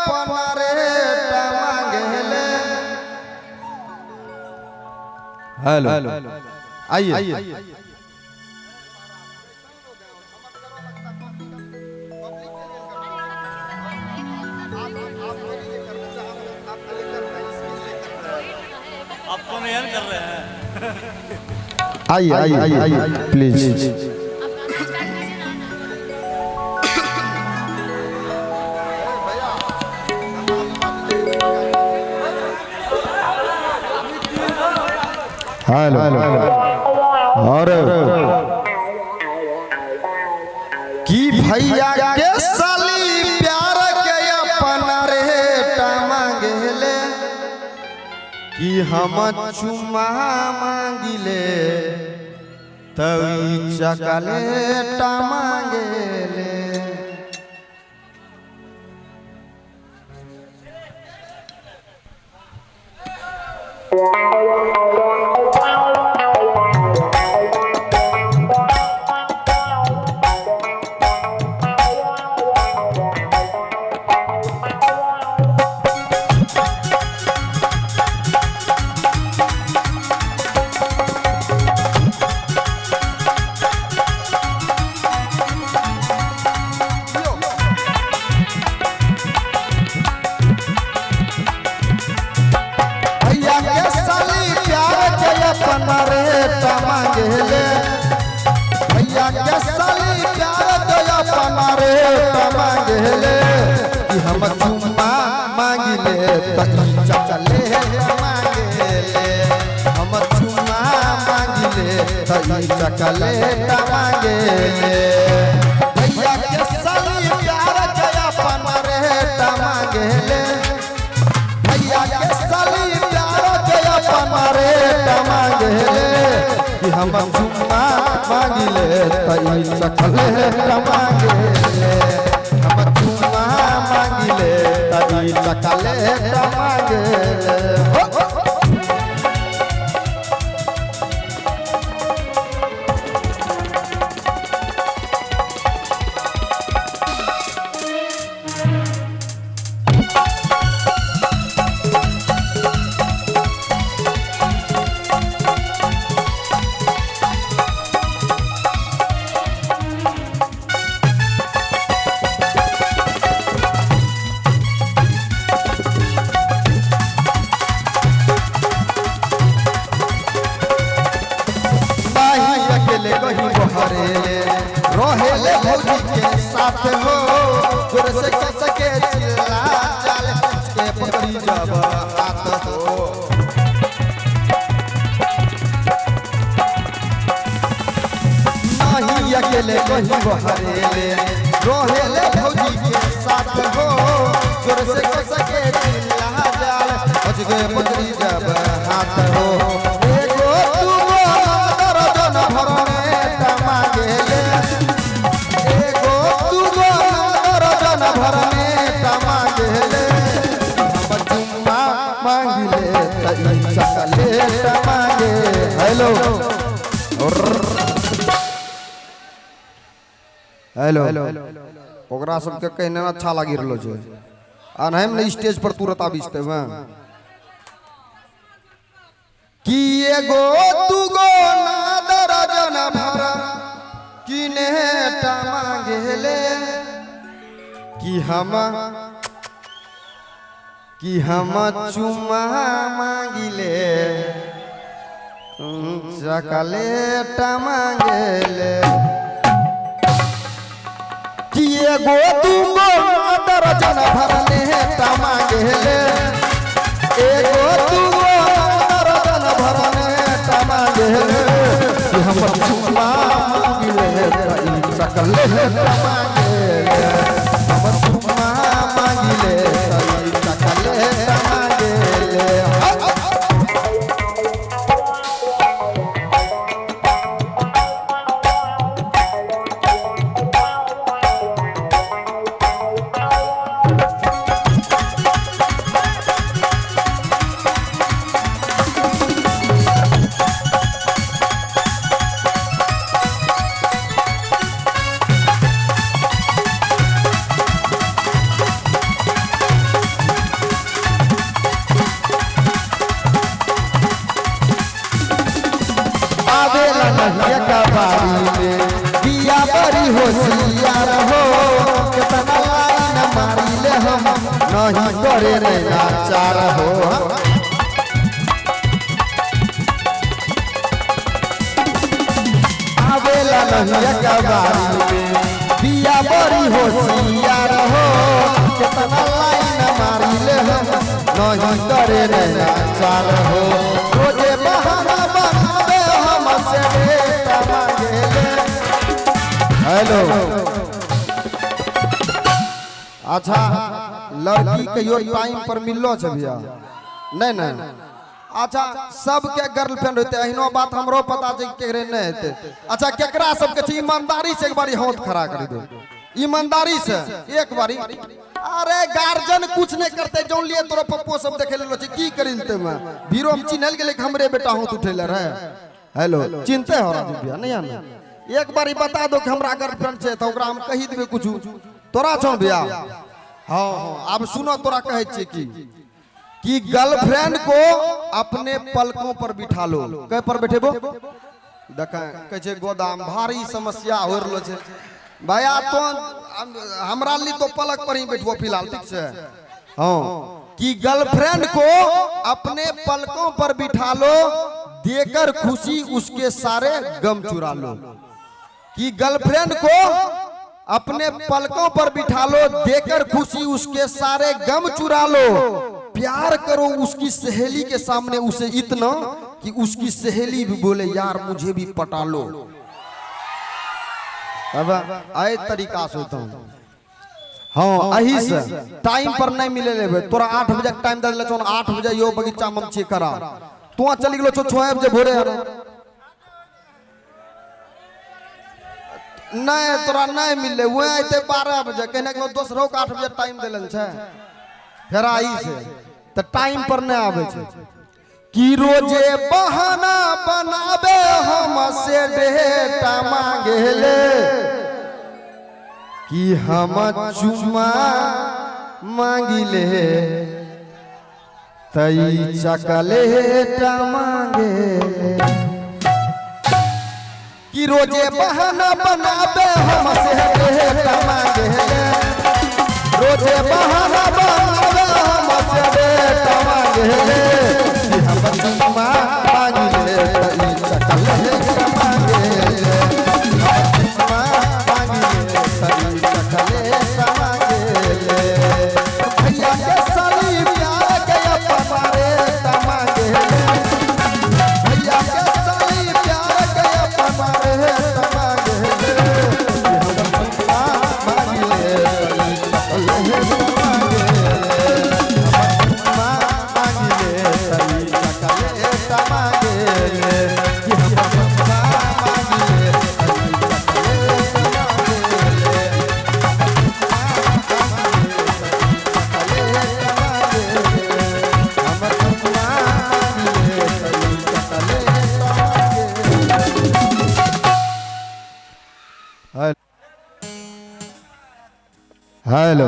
अपना रेट मांगेले। हेलो आइए आपको नहीं कर रहे हैं। आइए प्लीज। हेलो और कि भैया के साली प्यार के अपना रेट मांगेले कि हम चुमा मांगिले तभी चकलेट मांगेले। भैया के साली प्यार के अपना रेट मांगेले कि हम चुम्मा मांगिले तभी चकलेट मांगेले। हम चुम्मा मांगिले तभी चकलेट मांगेले। भैया के साली प्यार के अपना रेट मांगेले। भैया के साली प्यार के अपना रेट मांगेले कि हम चुम्मा मांगिले तई चकलेट मांगेले। हम चुम्मा मांगिले तई चकलेट मांगेले। रोहेले भौजी के साथ हो जोर से कस के चिल्ला चल के पकड़ी जब हाथ हो। नहीं अकेले कहीं बहरेले रोहेले भौजी के साथ हो जोर से कस के चिल्ला चल के पकड़ी जब हाथ हो। हेलो ओकरा सबके कहने में अच्छा लगी रहलो छै आ हम ने स्टेज पर तुरंत आबिस्ते में कि एगो दुगो ना दर्जन भर किने टा मांगेले कि हम चुम्मा मांगिले चकलेट मांगेले। कि एगो दुगो दर्जन भरने टा मांगेले। एगो दुगो दर्जन भरने टा मांगेले कि हम चुम्मा मांगिले चकलेट मांगेले। हम चुम्मा मांगिले चकलेट मांगेले। करे नैना चार हो आवेला नहीं कबारी में बिया बड़ी होशियार हो कितना लाइन मारी ले हम नहीं करे नैना चार हो रोजे बहाना बनावे हमसे बेटा मांगेले। हेलो अच्छा लड़की कहियो टाइम पर मिललो छ भैया नहीं नहीं अच्छा सबके गर्लफ्रेंड होते अहिनो बात हमरो पता छै केकरे नहीं हेते। अच्छा केकरा सबके छी ईमानदारी से एक बारी हाथ खड़ा कर दो ईमानदारी से एक बारी। अरे गार्जियन कुछ नहीं करते जो लिए तोरो पप्पो सब देखे लेलो छी की करिनते में भीरो हम चिन्हल गेले हमरे बेटा हाथ उठेले रहे। हेलो चिंते हो राजू भैया नहीं आना एक बारी बता दो कि हमरा गर्लफ्रेंड छै तो ओकरा हम कहि देबे कुछ तोरा छौ भैया। हाँ हाँ अब सुनो तोरा कहे छे कि गर्लफ्रेंड को अपने पलकों पर बिठा लो कह पर बैठेबो देखा कहे छे गोदाम भारी समस्या हो रहलो छे भैया तो हमरा ली तो पलक पर ही बैठबो फिलहाल ठीक से। हाँ कि गर्लफ्रेंड को अपने पलकों पर बिठा लो देकर खुशी उसके सारे गम चुरा लो। कि गर्लफ्रेंड को अपने पलकों पर बिठा लो देकर खुशी उसके सारे गम चुरा लो। प्यार करो उसकी सहेली के सामने उसे इतना कि उसकी सहेली भी बोले यार मुझे भी पटा लो। अब आए तरीका से होता हूँ। हाँ अही से टाइम पर नहीं मिले ले तोरा 8 बजे टाइम दे ले 8 बजे यो बगीचा में चेक करा तू चली गेलो 6 बजे भोरे नहीं तोरा नहीं मिले वो आते 12 बजे कहने के दोसरो के 8 बजे टाइम देलन छे फेर आई से तो टाइम पर नहीं आवे छे। कि रोजे बहाना बनावे हमसे बेटा मांगेले कि हम चुमा मांगिले तई चकलेट मांगेले। कि रोजे बहाना बनावे हमसे बेटा मांगेले रोजे बहाना बनावे हमसे बेटा मांगेले कि हम चुमा मांगिले तई चकलेट मांगेले चुमा मांगिले तई चकलेट मांगेले। भैया के साली प्यार के अपनारे मांगेले भैया के साली प्यार के अपनारे हेलो